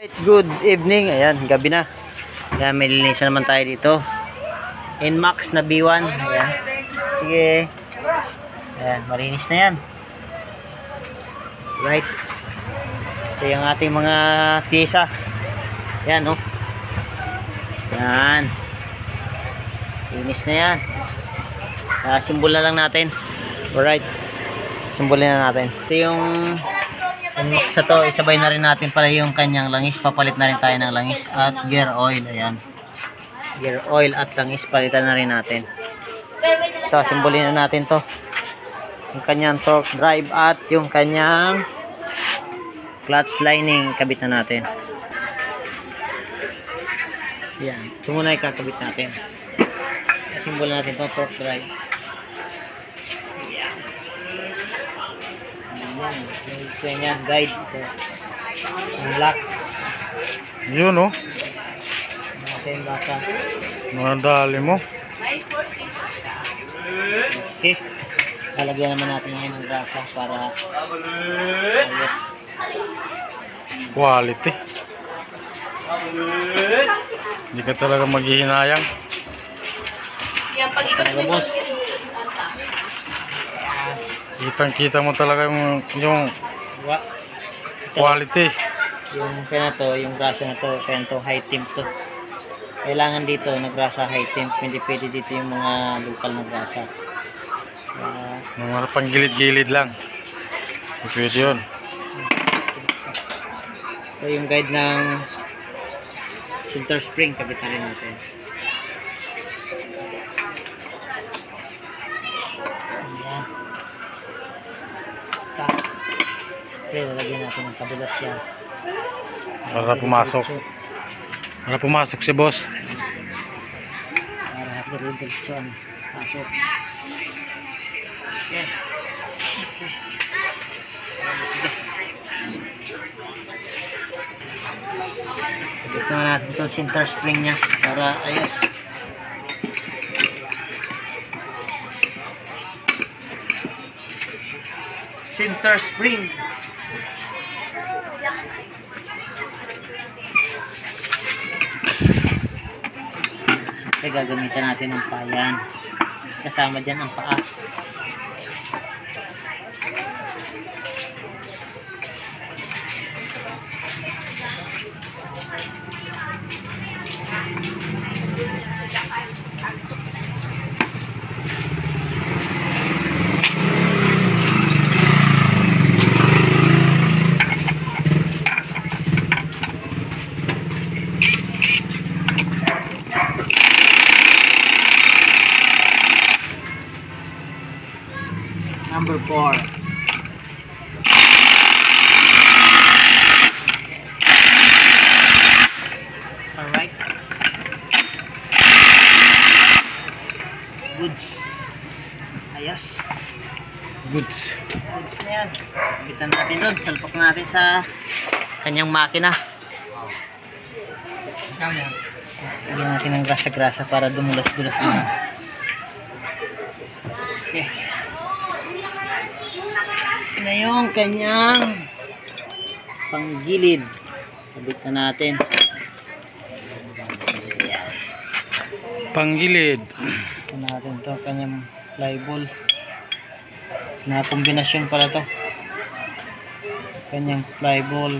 Good evening, ayan, gabi na. Ayan, may linisan naman tayo dito. Inmax na B1. Ayan. Sige. Ayan, malinis na yan. Right. Ito yung ating mga pyesa. Ayan, oh. Ayan. Linis na yan. Simbol na lang natin. Alright. Simbolin na natin. Ito yung Inmax na to, isabay na rin natin pala yung kanyang langis. Papalit na rin tayo ng langis at gear oil. Ayan. Gear oil at langis, palitan na rin natin. Ito, simbolin na natin to. Yung kanyang torque drive at yung kanyang clutch lining, kabit na natin. Ayan. Ito muna ikakabit natin. Simbol natin to, torque drive. Ito yung guide. Ito. Ang lock. Yun, oh. Natin baka. Madali mo. Okay. Lalagyan naman natin ngayon ng grasa para ayos. Quality. Hindi ka talaga maghihinayang. Talaga, boss. Kitang-kita mo talaga yung quality. Yung kaya na to, yung grasa na to, kaya to high temp to. Kailangan dito nagrasa high temp, hindi pwede dito yung mga local na grasa. Yung mga panggilid-gilid lang. Pwede yun. Ito yung guide ng center spring, kabit na rin natin. Ayan. Okay, lalagyan natin ng kabilas yan. Para pumasok. Para pumasok si boss. Para diretso pasok. Okay. Ito na natin itong center spring nya para ayos. Center spring. Siyempre gagamitan natin ng payan. Kasama dyan ang paa. Number 4. Alright. Goods. Ayos. Goods. Goods na yan. Bitan natin doon. Salpak natin sa kanyang makina. Lagyan natin ng grasa-grasa para dumulas-dulas na. Okay. Na yung kanyang panggilid. Sabit na natin. Panggilid. Ito natin to kanyang flyball. Na kombinasyon pala to. Kanyang flyball.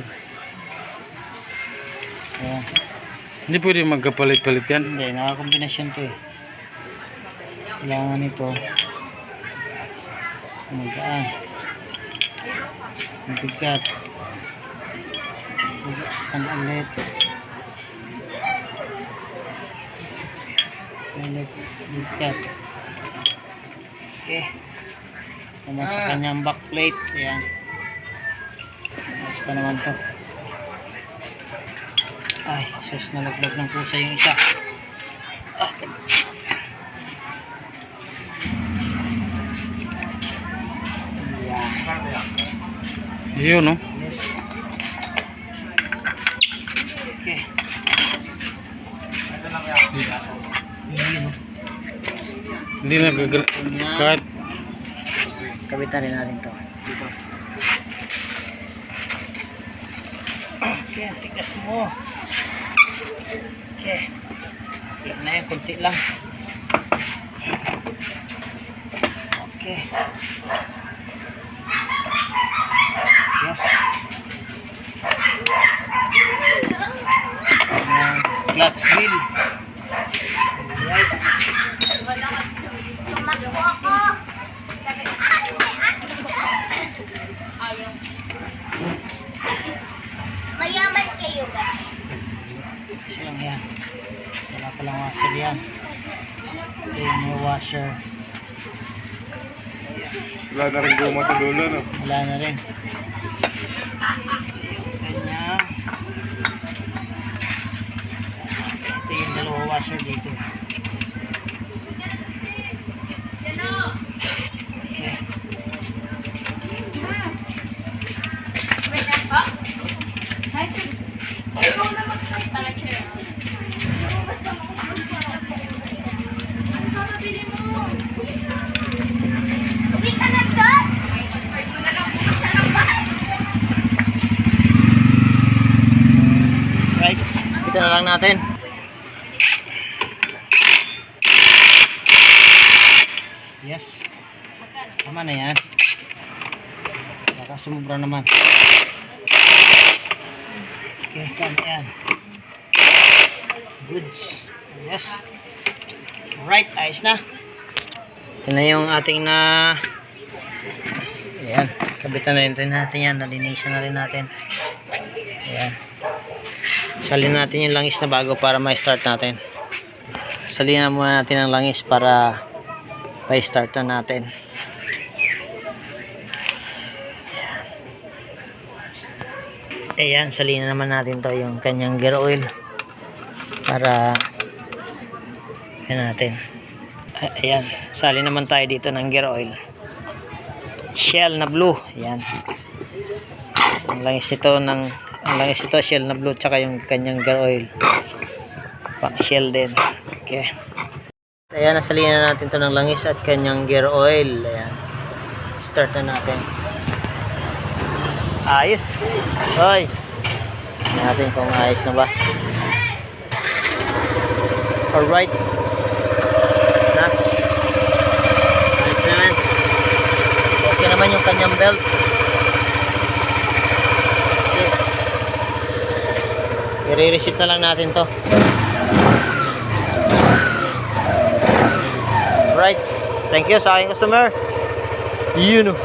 Ayan. Hindi pwede magkapalit-palit yan. Hindi, nakakombinasyon to eh. Kailangan ito magaan. Mabigat. Ang ulit. Mabigat. Okay. Naman sa kanyang backplate. Ayan. Ayos pa naman to. Ay, sus, nalaglag ng pusa yung isa. Yun, no? Yes. Okay. Yun, no? Hindi na kahit kabitan rin natin to. Dito. Okay, tigas mo. Okay. Tigas na yan, kunti lang. Okay. Yes. Clutch wheel. Right. Tumakbo ako. Mayaman kayo ba? Kasi lang yan. Wala palang washer yan. Ito yung may washer. Wala na rin guma sa dulo, no? Wala na rin. Yung kanya. Ito yung dalawa washer dito. Okay. Uwi ka na doon! Right. Ito na lang natin. Yes. Tama na yan. Baka sumubra naman. Okay, tama yan. Goods. Yes. Right, ayos na. Ito na yung ating na... Ayan. Kabitan na rin natin yan. Nalinisan na rin natin. Ayan. Salin natin yung langis na bago para ma-start natin. Salin muna natin ang langis para pa-start na natin. Ayan, salin naman natin to yung kanyang gear oil para ayan natin. Ayan, salin naman tayo dito ng gear oil. Shell na blue. Ayan. Ang langis ito shell na blue tsaka yung kanyang gear oil. Pang shell din. Okay. Ayan, nasalina natin to ng langis at kanyang gear oil. Ayan. Start na natin. Ayos. Hoy. Tingnan natin kung ayos na ba. Alright. Na. Ayos naman. Okay naman yung kanyang belt. Okay. I-reset na lang natin to. Right. Thank you sa aking customer. You know.